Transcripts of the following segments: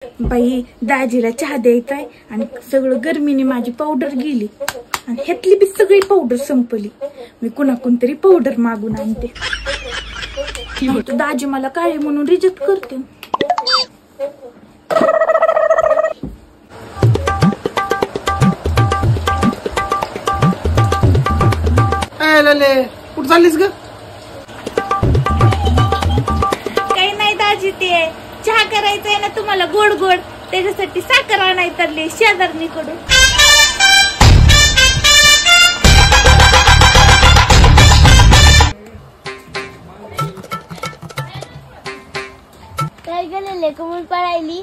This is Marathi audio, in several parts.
बाई दाजीला चहा द्यायचाय आणि सगळं गरमीने माझी पावडर गेली आणि ह्यातली बी सगळी पावडर संपली। मी कुणाकून तरी पावडर मागून आणते, तो दाजी मला काळे म्हणून रिजेक्ट करते। कुठं चाललीस ग? काही नाही दाजी, ते चहा करायचंय ना तुम्हाला गोड गोड, त्याच्यासाठी साखर आणायला चालले शेजारणीकडून। काय गेलेले कमून पळायली?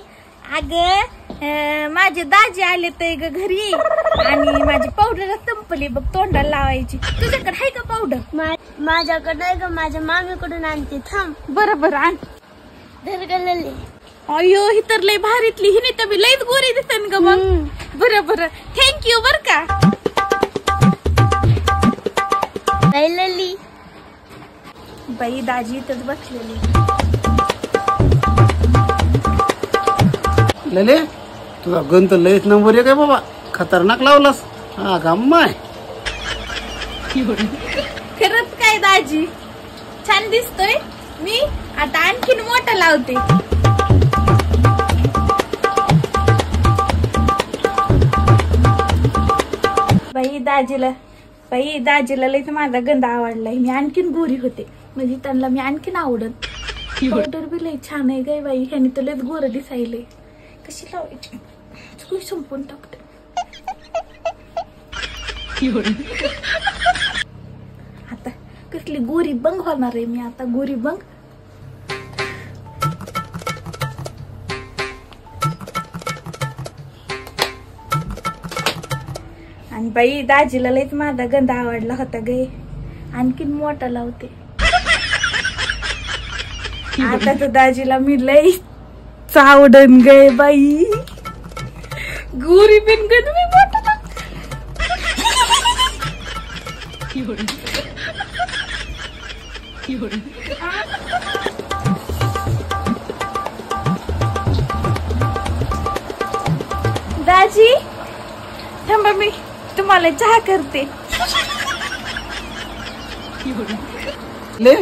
अगं माझे दाजी आले तर ग घरी आणि माझी पावडर संपली बघ तोंडाला लावायची। तुझ्याकडे आहे का पावडर? माझ्याकडे ग माझ्या मामीकडून आणते, थांब। बरोबर आण। धर गेलेले। अयो ही तर लय भारीतली, हिने तर मी लयच गोरी दिसन ग मग। बरोबर थँक्यू बर का। लली बाई दाजी इथंच बसलेली। लले तुझा गंत लयच नंबर एक आहे बाबा, खतरनाक लावलास। हा गम्माय खरंच काय दाजी छान दिसतोय। मी आता आणखीन मोठा लावते। बाई दाजीला लयच माझा गंध आवडलाय। मी आणखीन गोरी होते म्हणजे त्यांना मी आणखीन आवडत। पावडर बी लय छान आहे ग बाई, ह्यानी तर लयच गोर दिसायले। कशी लावायची सगळी संपून टाकते। आता कसली गोरी बंग होणार आहे मी, आता गोरी बंग। आणि बाई दाजीला लयच माझा गंध आवडला होता गे, आणखीन मोठा लावते। आता तर दाजीला मी लय चावडन गे बाई, गोरी बिन गंध मी मोठा दाजी थांबा मी तुम्हाला चहा करते। ले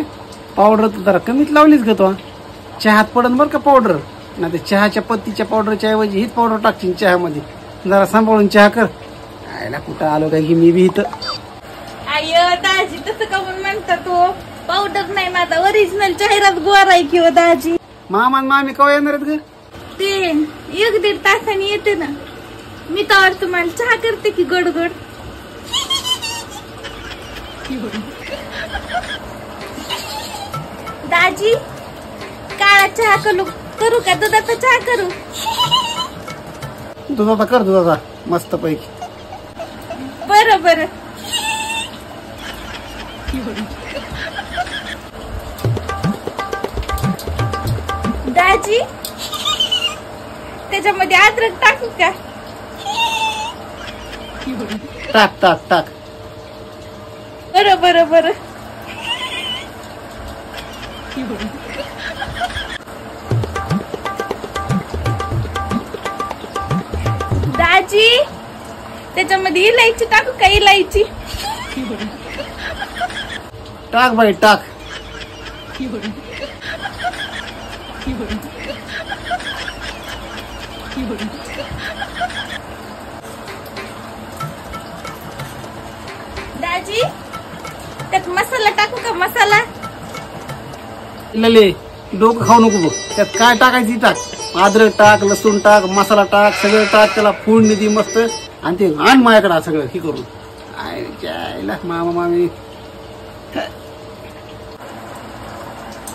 पावडर तर जरा कमीच लावलीस ग तू। चहात पडन बर का पावडर, नाही तर चहाच्या पत्तीच्या पावडरच्या ऐवजी हीच पावडर टाकशील चहामध्ये। जरा सांभाळून चहा कर। आयला कुठं आलो काय की मी बी इथं। आय दाजी तसं का म्हणता, तो पावडर नाही माझा ओरिजिनल चेहराच गोरा आहे की हो दाजी। मामा आणि मामी कवा येणार आहेत ग? ते 1-1.5 तासांनी येते ना। मी तर तुम्हाला चहा करते की गोड गोड। दाजी काळा चहा करू का दुधाचा चहा करू? दुधाचा कर, दुधाचा मस्त पैकी। बरं बरं। दाजी त्याच्यामध्ये अद्रक टाकू का? टाक टाक टाक। बरं बरं बरं। दाजी त्याच्यामध्ये इलायची टाकू का? इलायची टाक बाई टाक। दाजी त्यात मसाला टाकू का? मसाला लले डोकं खाऊ नको बघ, त्यात काय टाकायची टाक। अद्रक टाक, लसूण टाक, मसाला टाक, सगळं टाक, त्याला फोडणी दे मस्त आणि ते आण माझ्याकडे सगळं हे करून। आयला मामा मामी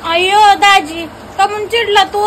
अयो दाजी कमून चिडला तू?